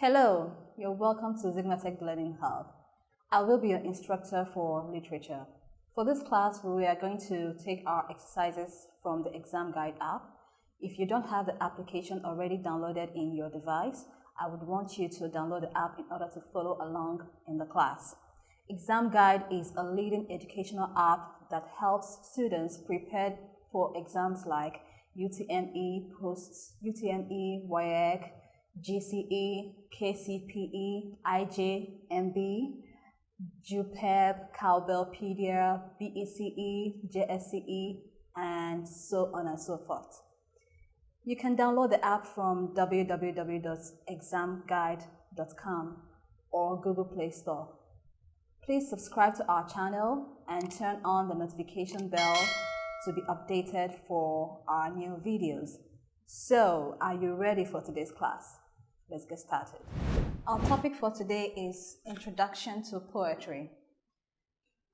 Hello, you're welcome to Zigmatech Learning Hub. I will be your instructor for literature. For this class, we are going to take our exercises from the ExamGuide app. If you don't have the application already downloaded in your device, I would want you to download the app in order to follow along in the class. ExamGuide is a leading educational app that helps students prepare for exams like UTME, post-UTME, WEAC, GCE, KCPE, IJMB, JUPEB, Cowbellpedia, BECE, JSCE, and so on and so forth. You can download the app from www.examguide.com or Google Play Store. Please subscribe to our channel and turn on the notification bell to be updated for our new videos. So, are you ready for today's class? Let's get started. Our topic for today is Introduction to Poetry.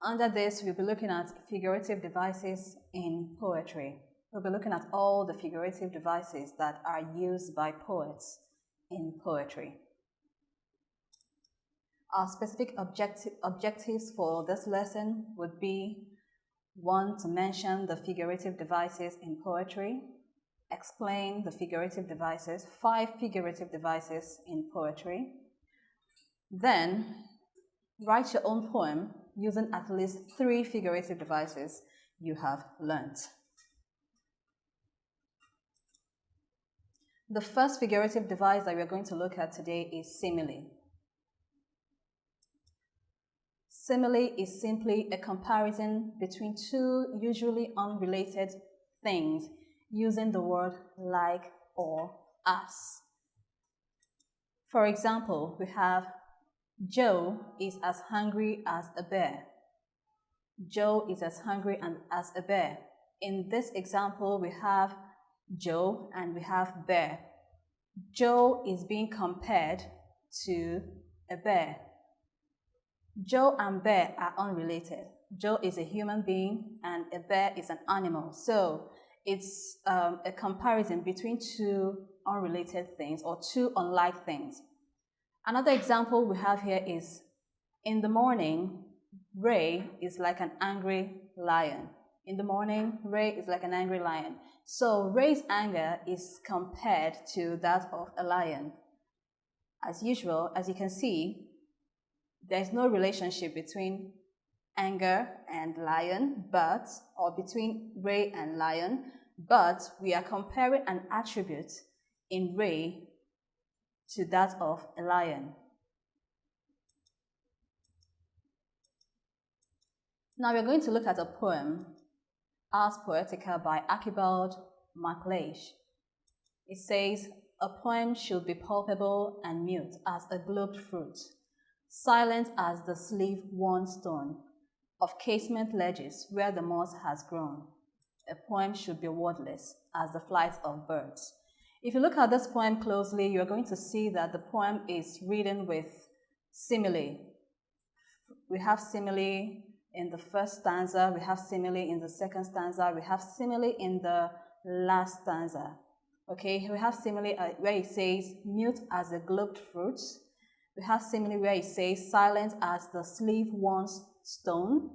Under this, we'll be looking at figurative devices in poetry. We'll be looking at all the figurative devices that are used by poets in poetry. Our specific objectives for this lesson would be 1. To mention the figurative devices in poetry. Explain the figurative devices, 5 figurative devices in poetry. Then, write your own poem using at least 3 figurative devices you have learnt. The first figurative device that we're going to look at today is simile. Simile is simply a comparison between two usually unrelated things using the word like or as. For example, we have Joe is as hungry as a bear. Joe is as hungry as a bear. In this example, we have Joe and we have bear. Joe is being compared to a bear. Joe and bear are unrelated. Joe is a human being and a bear is an animal. So it's a comparison between two unrelated things or two unlike things. Another example we have here is, in the morning, Ray is like an angry lion. In the morning, Ray is like an angry lion. So Ray's anger is compared to that of a lion. As usual, as you can see, there's no relationship between anger and lion, or between Ray and lion, but we are comparing an attribute in Ray to that of a lion. Now we're going to look at a poem, Ars Poetica by Archibald MacLeish. It says, a poem should be palpable and mute as a globed fruit, silent as the sleeve-worn stone of casement ledges where the moss has grown. A poem should be wordless as the flight of birds. If you look at this poem closely, you're going to see that the poem is written with simile. We have simile in the first stanza, we have simile in the second stanza, we have simile in the last stanza. Okay, we have simile where it says mute as a globed fruit. We have simile where it says silent as the sleeve-worn stone.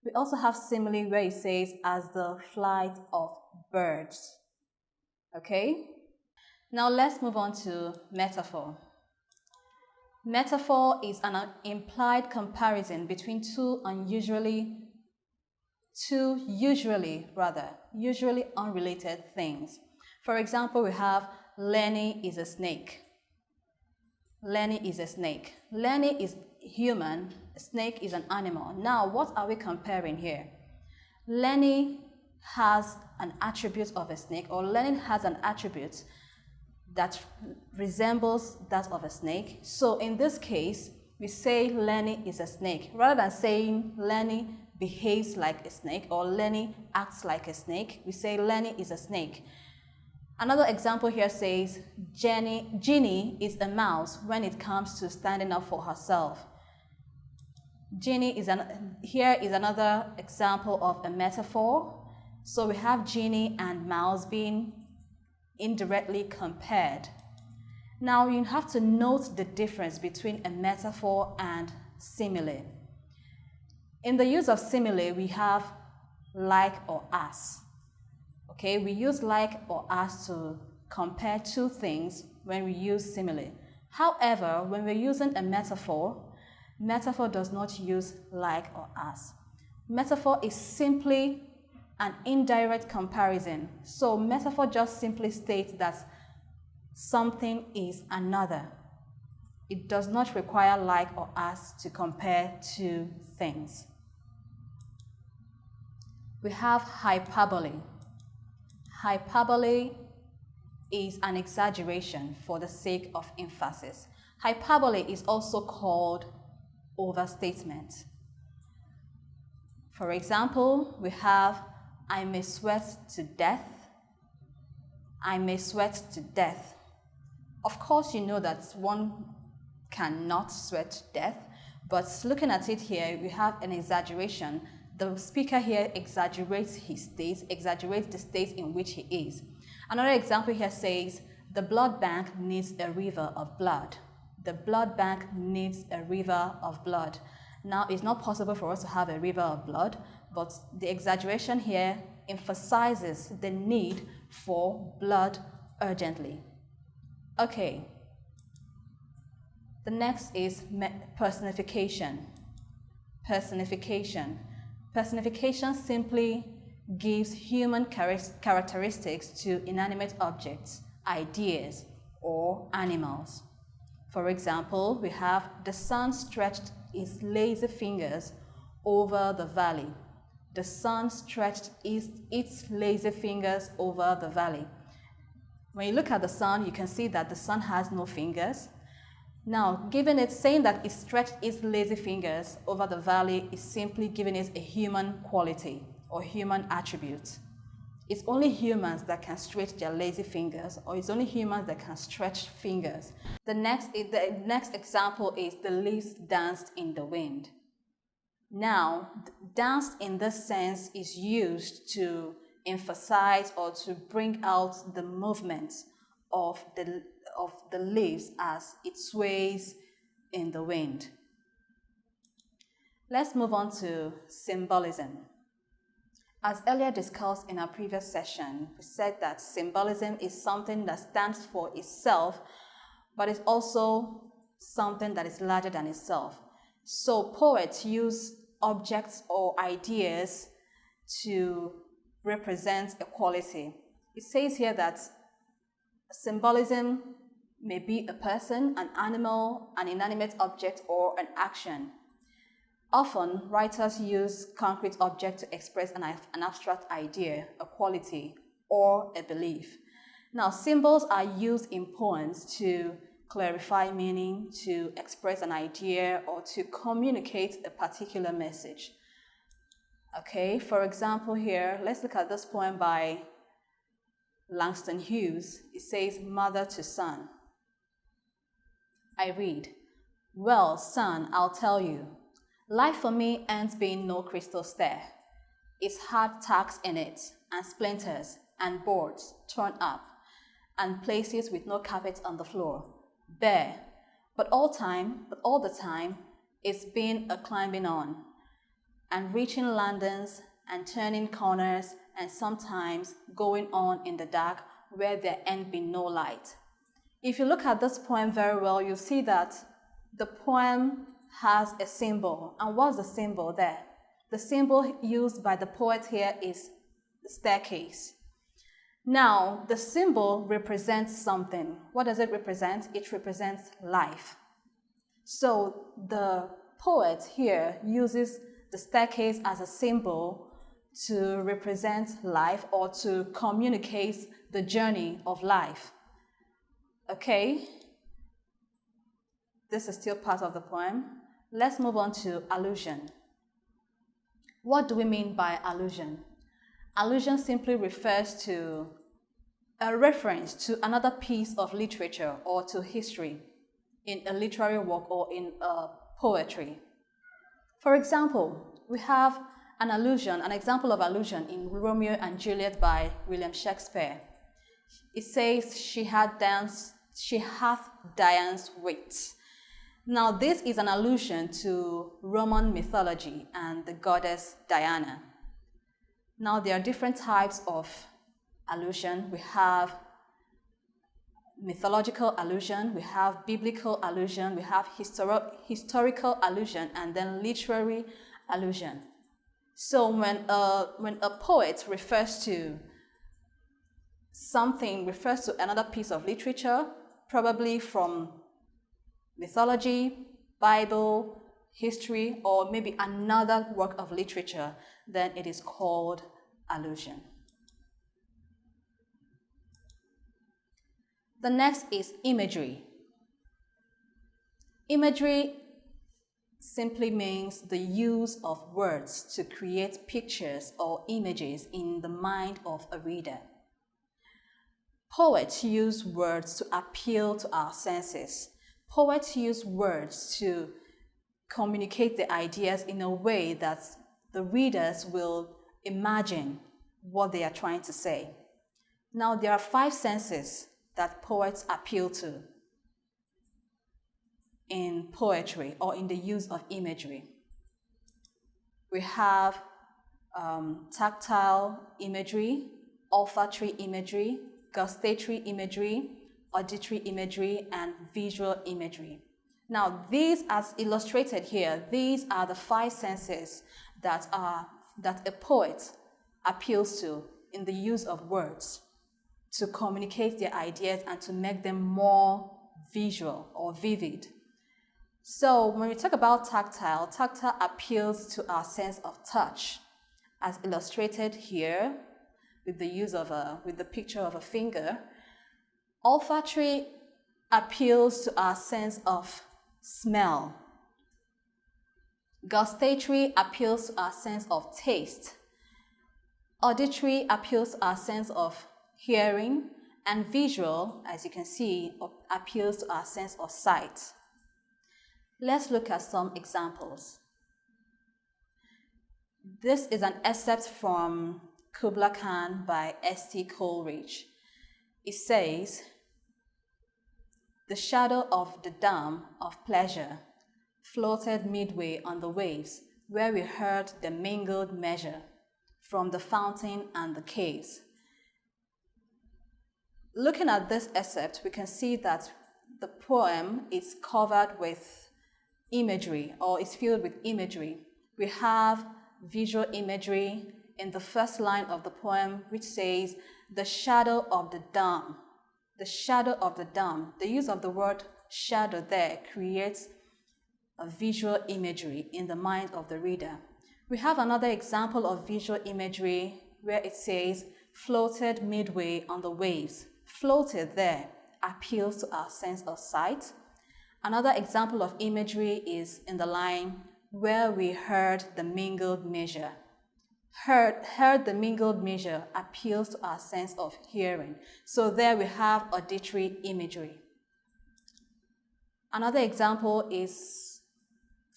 We also have simile where it says as the flight of birds. Okay? Now let's move on to metaphor. Metaphor is an implied comparison between two usually unrelated things. For example, we have Lenny is a snake. Lenny is a snake. Lenny is human, a snake is an animal. Now, what are we comparing here? Lenny has an attribute of a snake, or Lenny has an attribute that resembles that of a snake. So in this case, we say Lenny is a snake. Rather than saying Lenny behaves like a snake or Lenny acts like a snake, we say Lenny is a snake. Another example here says, Ginny is a mouse when it comes to standing up for herself. Here is another example of a metaphor. So we have Ginny and mouse being indirectly compared. Now you have to note the difference between a metaphor and simile. In the use of simile, we have like or as. Okay, we use like or as to compare two things when we use simile. However, when we're using a metaphor, metaphor does not use like or as. Metaphor is simply an indirect comparison. So metaphor just simply states that something is another. It does not require like or as to compare two things. We have hyperbole. Hyperbole is an exaggeration for the sake of emphasis. Hyperbole is also called overstatement. For example, we have I may sweat to death. I may sweat to death. Of course, you know that one cannot sweat to death, but looking at it here, we have an exaggeration. The speaker here exaggerates his state, exaggerates the state in which he is. Another example here says, the blood bank needs a river of blood. The blood bank needs a river of blood. Now, it's not possible for us to have a river of blood, but the exaggeration here emphasizes the need for blood urgently. Okay. The next is personification. Personification. Personification simply gives human characteristics to inanimate objects, ideas, or animals. For example, we have the sun stretched its lazy fingers over the valley. The sun stretched its lazy fingers over the valley. When you look at the sun, you can see that the sun has no fingers. Now, saying that it stretched its lazy fingers over the valley is simply giving it a human quality or human attribute. It's only humans that can stretch their lazy fingers, or it's only humans that can stretch fingers. The next example is the leaves danced in the wind. Now, danced in this sense is used to emphasize or to bring out the movement of the leaves as it sways in the wind. Let's move on to symbolism. As earlier discussed in our previous session, we said that symbolism is something that stands for itself, but it's also something that is larger than itself. So poets use objects or ideas to represent a quality. It says here that symbolism may be a person, an animal, an inanimate object, or an action. Often, writers use concrete objects to express an abstract idea, a quality, or a belief. Now, symbols are used in poems to clarify meaning, to express an idea, or to communicate a particular message. Okay, for example here, let's look at this poem by Langston Hughes. It says, Mother to Son. I read, well, son, I'll tell you. Life for me ends being no crystal stair. It's hard tacks in it, and splinters, and boards torn up, and places with no carpet on the floor, bare. But all the time, it's been a climbing on, and reaching landings, and turning corners, and sometimes going on in the dark where there ain't been no light. If you look at this poem very well, you'll see that the poem has a symbol. And what's the symbol there? The symbol used by the poet here is the staircase. Now, the symbol represents something. What does it represent? It represents life. So the poet here uses the staircase as a symbol to represent life or to communicate the journey of life. Okay? This is still part of the poem. Let's move on to allusion. What do we mean by allusion? Allusion simply refers to a reference to another piece of literature or to history in a literary work or in poetry. For example, we have an example of allusion in Romeo and Juliet by William Shakespeare. It says, she had danced She hath Diane's wit. Now, this is an allusion to Roman mythology and the goddess Diana. Now, there are different types of allusion. We have mythological allusion, we have biblical allusion, we have historical allusion, and then literary allusion. So when a poet refers to something, refers to another piece of literature, probably from mythology, Bible, history, or maybe another work of literature, then it is called allusion. The next is imagery. Imagery simply means the use of words to create pictures or images in the mind of a reader. Poets use words to appeal to our senses. Poets use words to communicate the ideas in a way that the readers will imagine what they are trying to say. Now, there are 5 senses that poets appeal to in poetry or in the use of imagery. We have tactile imagery, olfactory imagery, gustatory imagery, auditory imagery, and visual imagery. Now, these, as illustrated here, these are the 5 senses that a poet appeals to in the use of words to communicate their ideas and to make them more visual or vivid. So when we talk about tactile, tactile appeals to our sense of touch, as illustrated here with the use of with the picture of a finger. Olfactory appeals to our sense of smell. Gustatory appeals to our sense of taste. Auditory appeals to our sense of hearing, and visual, as you can see, appeals to our sense of sight. Let's look at some examples. This is an excerpt from Kubla Khan by S.T. Coleridge. It says, "The shadow of the dam of pleasure floated midway on the waves, where we heard the mingled measure from the fountain and the caves." Looking at this excerpt, we can see that the poem is covered with imagery, or is filled with imagery. We have visual imagery in the first line of the poem, which says, "The shadow of the dam." The shadow of the dam. The use of the word shadow there creates a visual imagery in the mind of the reader. We have another example of visual imagery where it says, "Floated midway on the waves." Floated there appeals to our sense of sight. Another example of imagery is in the line, "Where we heard the mingled measure." Heard the mingled measure appeals to our sense of hearing. So there we have auditory imagery. Another example is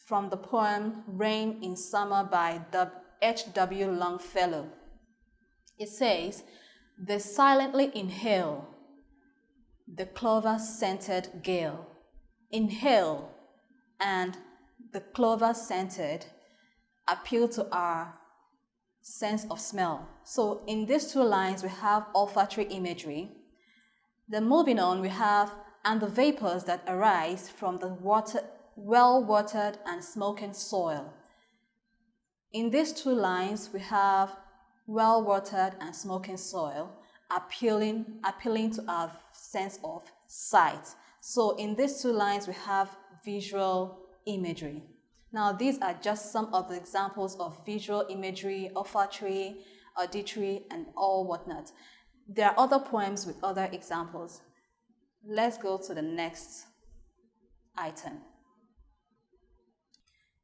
from the poem Rain in Summer by H.W. Longfellow. It says, "They silently inhale the clover-scented gale." Inhale and the clover-scented appeal to our sense of smell. So in these 2 lines, we have olfactory imagery. Then moving on, we have, "and the vapors that arise from the well-watered and smoking soil." In these 2 lines, we have well-watered and smoking soil appealing to our sense of sight. So in these 2 lines, we have visual imagery. Now, these are just some of the examples of visual imagery, olfactory, auditory, and all whatnot. There are other poems with other examples. Let's go to the next item.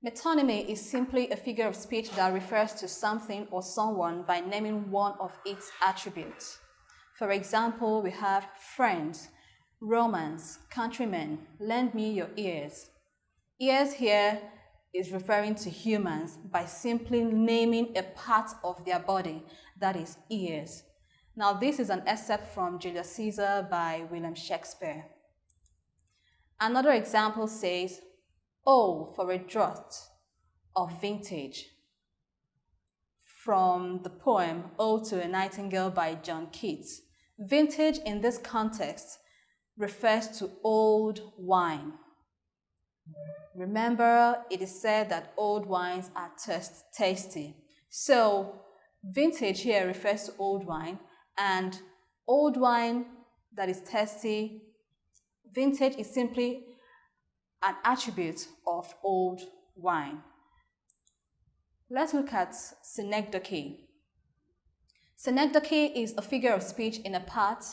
Metonymy is simply a figure of speech that refers to something or someone by naming one of its attributes. For example, we have friends, romance, countrymen, lend me your ears. Ears here is referring to humans by simply naming a part of their body, that is ears. Now, this is an excerpt from Julius Caesar by William Shakespeare. Another example says, "Oh, for a draught of vintage," from the poem Ode to a Nightingale by John Keats. Vintage in this context refers to old wine. Remember, it is said that old wines are tasty. So, vintage here refers to old wine, and old wine that is tasty, vintage is simply an attribute of old wine. Let's look at synecdoche. Synecdoche is a figure of speech in a part.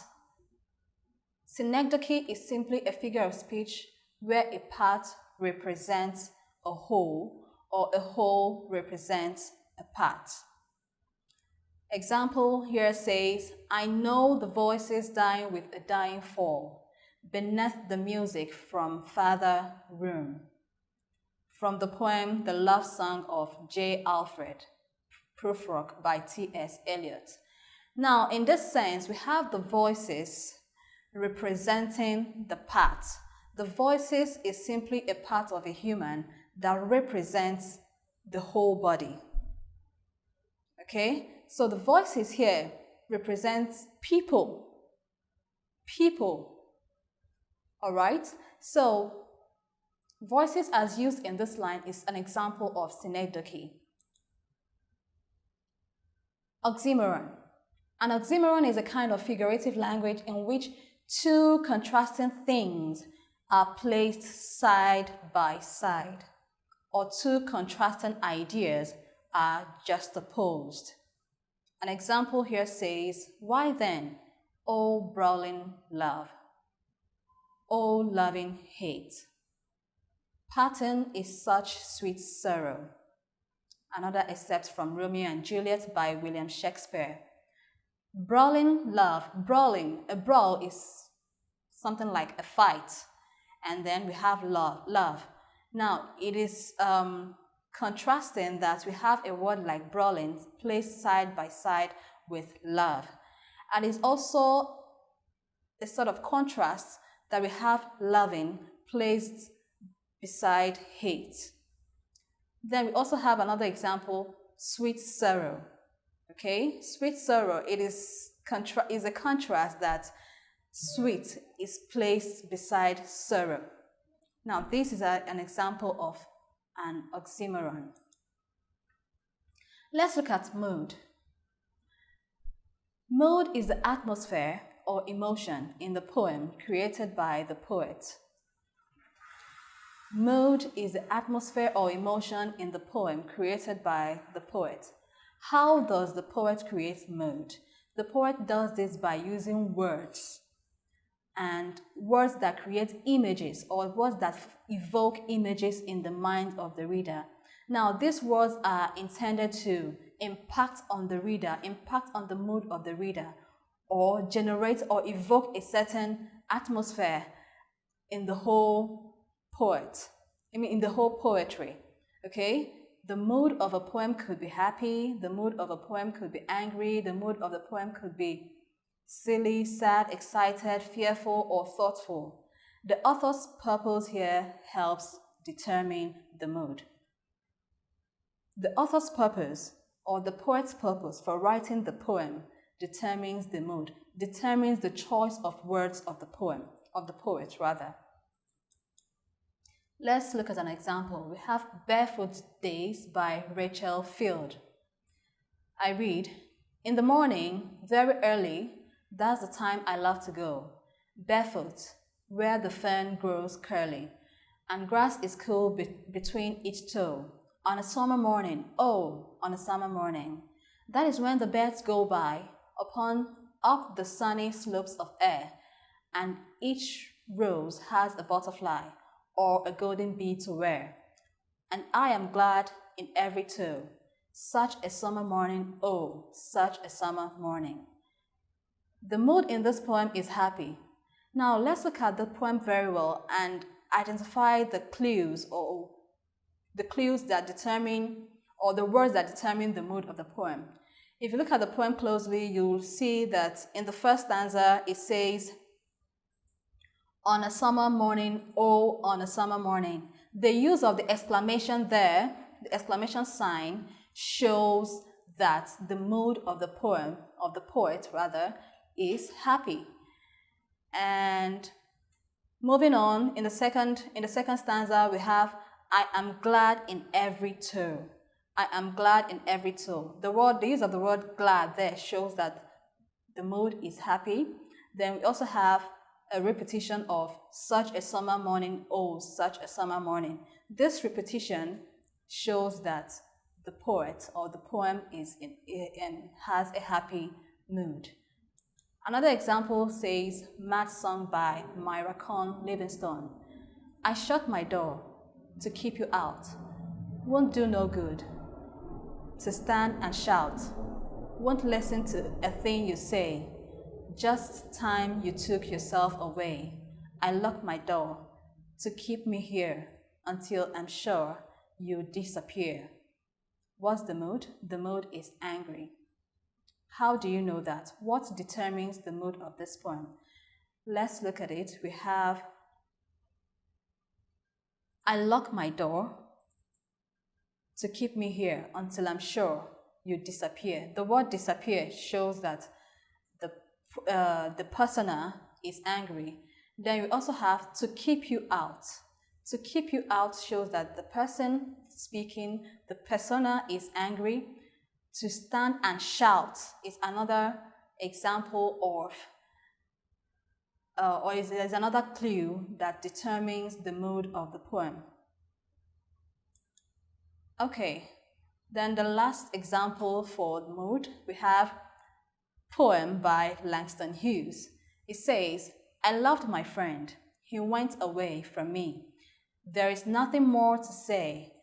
Synecdoche is simply a figure of speech where a part represents a whole or a whole represents a part. Example here says, "I know the voices dying with a dying fall beneath the music from farther room," from the poem The Love Song of J. Alfred Prufrock by T.S. Eliot. Now, in this sense, we have the voices representing the parts. The voices is simply a part of a human that represents the whole body. Okay? So the voices here represents people. People. All right? So voices as used in this line is an example of synecdoche. Oxymoron. An oxymoron is a kind of figurative language in which two contrasting things are placed side by side, or two contrasting ideas are juxtaposed. An example here says, "Why then, O brawling love, O loving hate, parting is such sweet sorrow." Another excerpt from Romeo and Juliet by William Shakespeare. Brawling love. Brawling. A brawl is something like a fight. And then we have love. Now, it is contrasting that we have a word like brawling placed side by side with love. And it's also a sort of contrast that we have loving placed beside hate. Then we also have another example, sweet sorrow. Okay, sweet sorrow, it is a contrast that sweet is placed beside sorrow. Now, this is an example of an oxymoron. Let's look at mood. Mood is the atmosphere or emotion in the poem created by the poet. Mood is the atmosphere or emotion in the poem created by the poet. How does the poet create mood? The poet does this by using words, and words that create images or words that evoke images in the mind of the reader. Now, these words are intended to impact on the reader, impact on the mood of the reader, or generate or evoke a certain atmosphere in the whole in the whole poetry. Okay? The mood of a poem could be happy, the mood of a poem could be angry, the mood of the poem could be silly, sad, excited, fearful, or thoughtful. The author's purpose here helps determine the mood. The author's purpose, or the poet's purpose for writing the poem, determines the mood, determines the choice of words of the poem, of the poet rather. Let's look at an example. We have Barefoot Days by Rachel Field. I read, "In the morning, very early, that's the time I love to go, barefoot, where the fern grows curly, and grass is cool between each toe. On a summer morning, oh, on a summer morning, that is when the birds go by, up the sunny slopes of air, and each rose has a butterfly or a golden bee to wear. And I am glad in every toe. Such a summer morning, oh, such a summer morning." The mood in this poem is happy. Now let's look at the poem very well and identify the clues that determine, or the words that determine the mood of the poem. If you look at the poem closely, you'll see that in the first stanza it says, On a summer morning, oh, on a summer morning. The use of the exclamation there, the exclamation sign, shows that the mood of the poem, of the poet rather, is happy. And moving on, in the second stanza, we have, I am glad in every toe. I am glad in every toe. The use of the word glad there shows that the mood is happy. Then we also have a repetition of such a summer morning, oh, such a summer morning. This repetition shows that the poet or the poem has a happy mood. Another example says, Mad Song by Myra Con Livingstone. I shut my door to keep you out. Won't do no good to stand and shout. Won't listen to a thing you say. Just time you took yourself away. I locked my door to keep me here until I'm sure you disappear. What's the mood? The mood is angry. How do you know that? What determines the mood of this poem? Let's look at it. We have, I lock my door to keep me here until I'm sure you disappear. The word disappear shows that the persona is angry. Then we also have to keep you out. To keep you out shows that the person speaking, the persona is angry. To stand and shout is another example of, there's another clue that determines the mood of the poem. Okay, then the last example for the mood, we have poem by Langston Hughes. It says, I loved my friend. He went away from me. There is nothing more to say.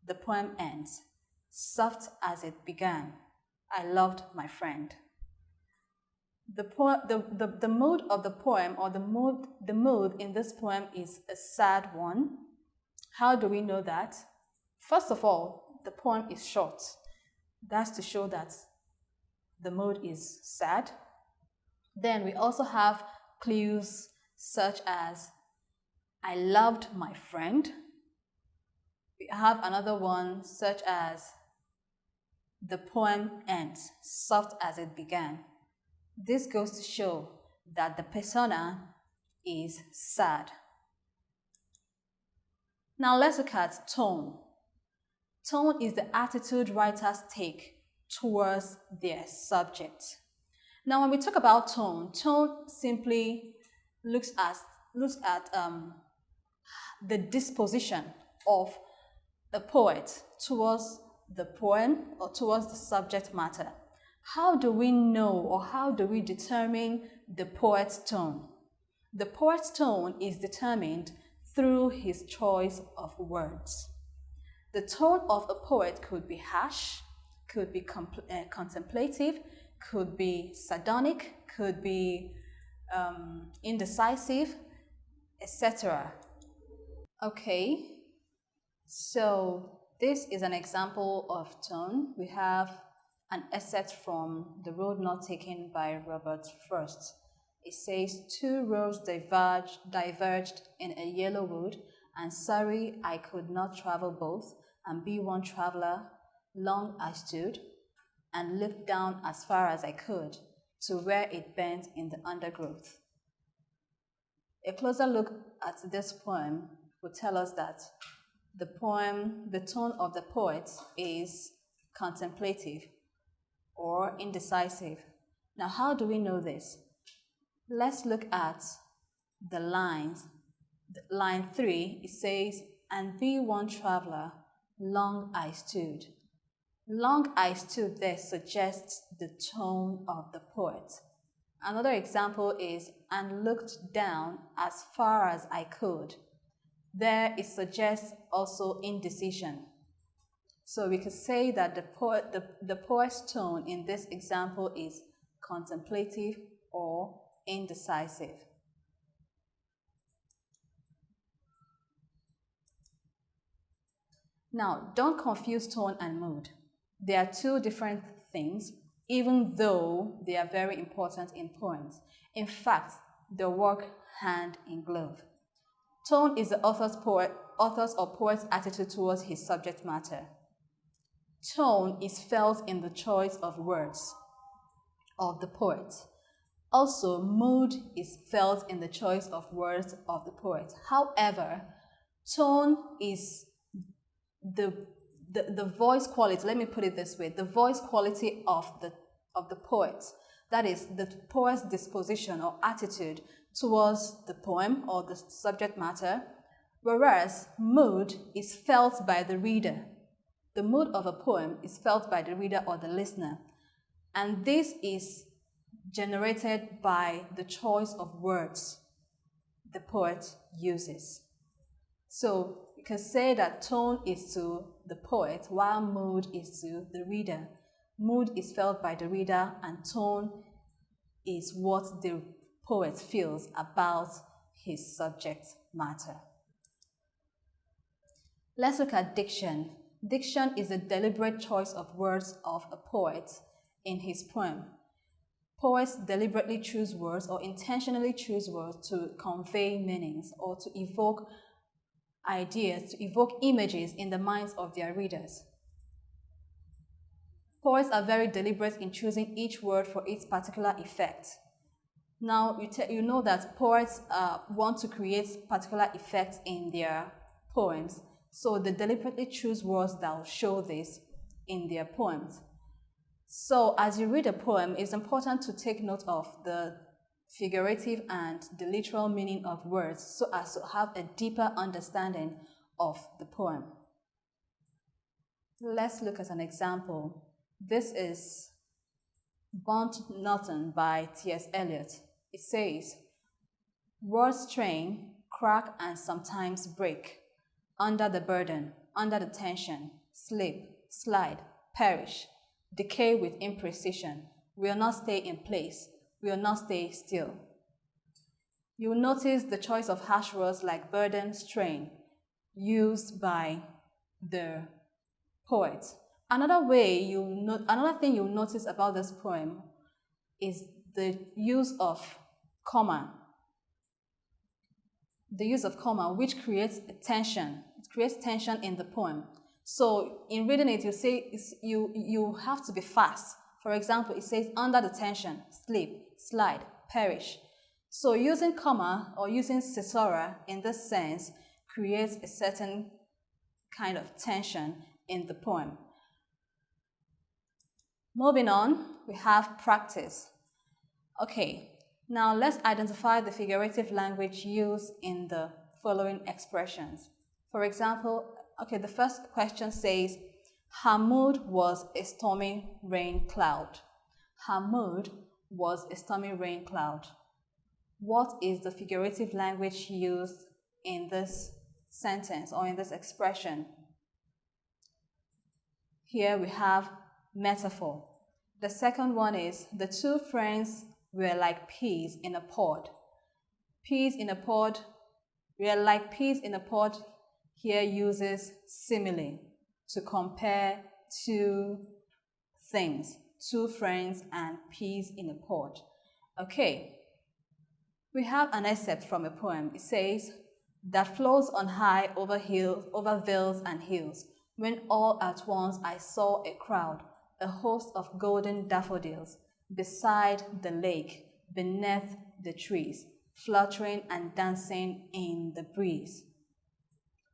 The poem ends, soft as it began. I loved my friend. The mood of the poem, or the mood in this poem, is a sad one. How do we know that? First of all, the poem is short. That's to show that the mood is sad. Then we also have clues such as, I loved my friend. We have another one such as, the poem ends, soft as it began. This goes to show that the persona is sad. Now let's look at tone. Tone is the attitude writers take towards their subject. Now when we talk about tone, tone simply looks at the disposition of a poet towards the poem or towards the subject matter. How do we know, or how do we determine the poet's tone? The poet's tone is determined through his choice of words. The tone of a poet could be harsh, could be contemplative, could be sardonic, could be indecisive, etc. Okay, so this is an example of tone. We have an excerpt from The Road Not Taken by Robert Frost. It says, two roads diverged in a yellow wood, and sorry I could not travel both, and be one traveler. Long I stood, and looked down as far as I could, to where it bent in the undergrowth. A closer look at this poem will tell us that the tone of the poet is contemplative or indecisive. Now, how do we know this? Let's look at the lines. Line 3, it says, and be one traveler, long I stood. Long I stood there suggests the tone of the poet. Another example is, and looked down as far as I could. There it suggests also indecision. So we could say that the poet's tone in this example is contemplative or indecisive. Now, don't confuse tone and mood. They are two different things, even though they are very important in poems. In fact, They work hand in glove. Tone is the author's or poet's attitude towards his subject matter. Tone is felt in the choice of words of the poet. Also, mood is felt in the choice of words of the poet. However, tone is the voice quality, let me put it this way, the voice quality of the poet. That is the poet's disposition or attitude towards the poem or the subject matter, whereas mood is felt by the reader. The mood of a poem is felt by the reader or the listener, and this is generated by the choice of words the poet uses. So you can say that tone is to the poet while mood is to the reader. Mood is felt by the reader and tone is what the poet feels about his subject matter. Let's look at diction. Diction is a deliberate choice of words of a poet in his poem. Poets deliberately choose words or intentionally choose words to convey meanings or to evoke ideas, to evoke images in the minds of their readers. Poets are very deliberate in choosing each word for its particular effect. Now, you know that poets want to create particular effects in their poems, so they deliberately choose words that will show this in their poems. So, as you read a poem, it's important to take note of the figurative and the literal meaning of words so as to have a deeper understanding of the poem. Let's look at an example. This is Burnt Nothing by T.S. Eliot. It says, words strain, crack, and sometimes break. Under the burden, under the tension, slip, slide, perish, decay with imprecision, will not stay in place, will not stay still. You'll notice the choice of harsh words like burden, strain, used by the poet. Another thing you'll notice about this poem is the use of comma. The use of comma, which creates tension. It creates tension in the poem. So in reading it, you say you have to be fast. For example, it says under the tension, slip, slide, perish. So using comma or using caesura in this sense creates a certain kind of tension in the poem. Moving on, we have practice. Okay, now let's identify the figurative language used in the following expressions. For example, the first question says, her mood was a stormy rain cloud. Her mood was a stormy rain cloud. What is the figurative language used in this sentence or in this expression? Here we have metaphor. The second one is, the two friends were like peas in a pod. Peas in a pod, we are like peas in a pod here uses simile to compare two things, two friends and peas in a pod. Okay, we have an excerpt from a poem. It says, that flows on high over vales and hills, when all at once I saw a crowd, a host of golden daffodils, beside the lake, beneath the trees, fluttering and dancing in the breeze.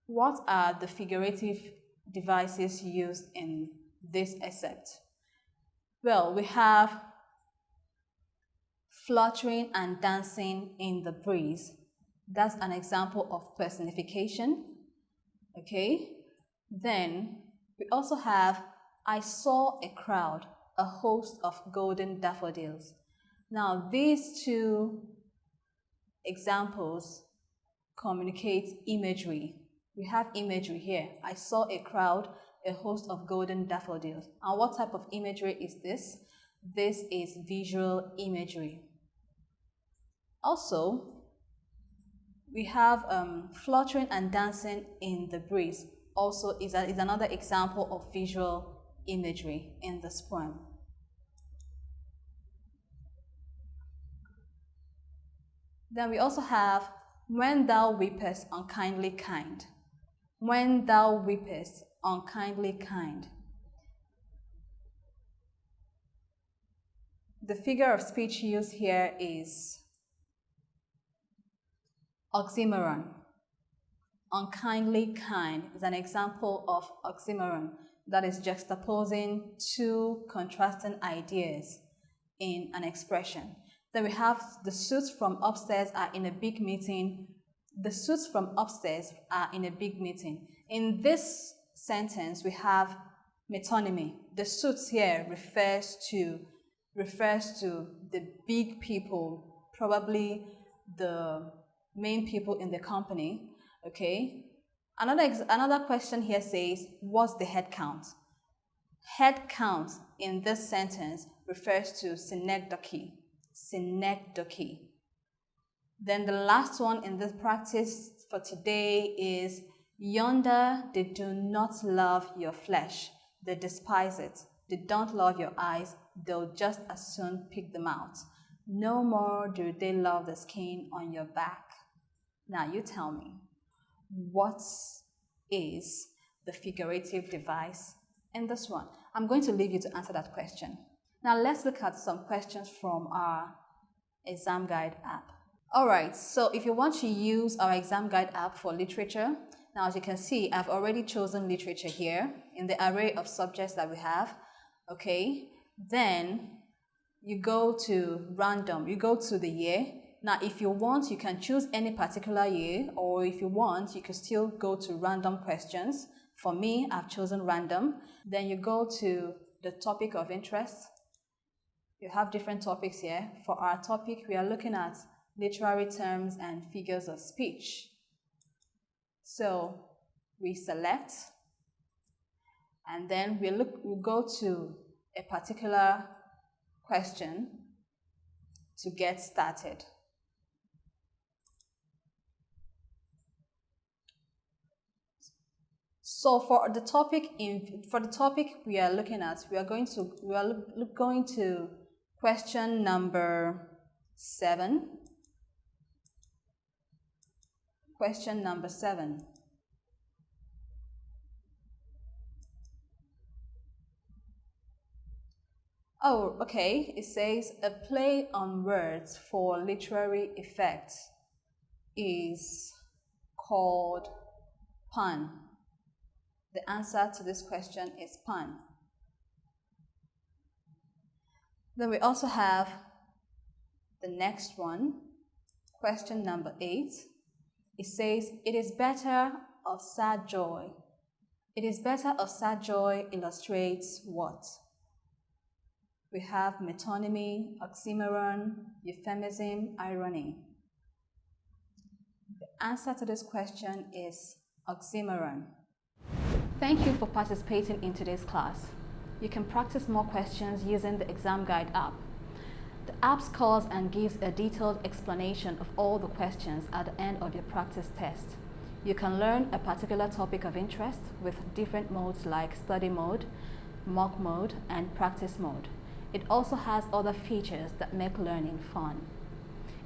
What are the figurative devices used in this excerpt? Well, we have fluttering and dancing in the breeze. That's an example of personification. Okay. Then we also have, I saw a crowd, a host of golden daffodils. Now, these two examples communicate imagery. We have imagery here. I saw a crowd, a host of golden daffodils. And what type of imagery is this? This is visual imagery. Also, we have fluttering and dancing in the breeze. Also is another example of visual imagery in this poem. Then we also have when thou weepest unkindly kind. When thou weepest unkindly kind. The figure of speech used here is oxymoron. Unkindly kind is an example of oxymoron, that is juxtaposing two contrasting ideas in an expression. Then we have the suits from upstairs are in a big meeting. The suits from upstairs are in a big meeting. In this sentence, we have metonymy. The suits here refers to the big people, probably the main people in the company. Okay. Another question here says, what's the head count? Head count in this sentence refers to synecdoche. Synecdoche. Then the last one in this practice for today is, yonder they do not love your flesh, they despise it. They don't love your eyes, they'll just as soon pick them out. No more do they love the skin on your back. Now you tell me, what is the figurative device in this one? I'm going to leave you to answer that question. Now let's look at some questions from our ExamGuide app. Alright, so if you want to use our ExamGuide app for literature, now as you can see, I've already chosen literature here in the array of subjects that we have. Okay, then you go to random, you go to the year. Now if you want, you can choose any particular year, or if you want, you can still go to random questions. For me, I've chosen random. Then you go to the topic of interest. You have different topics here. For our topic, we are looking at literary terms and figures of speech. So we select, and then we go to a particular question to get started. So for the topic we are looking at, we are going to question number 7. Question number 7. Oh, okay. It says a play on words for literary effect is called pun. The answer to this question is pun. Then we also have the next one, question number 8. It says, it is better of sad joy. It is better of sad joy illustrates what? We have metonymy, oxymoron, euphemism, irony. The answer to this question is oxymoron. Thank you for participating in today's class. You can practice more questions using the ExamGuide app. The app scores and gives a detailed explanation of all the questions at the end of your practice test. You can learn a particular topic of interest with different modes like study mode, mock mode, and practice mode. It also has other features that make learning fun.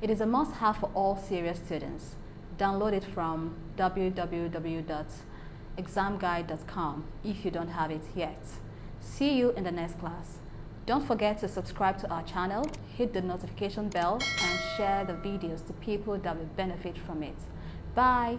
It is a must-have for all serious students. Download it from www.examguide.com if you don't have it yet. See you in the next class. Don't forget to subscribe to our channel, hit the notification bell, and share the videos to people that will benefit from it. Bye!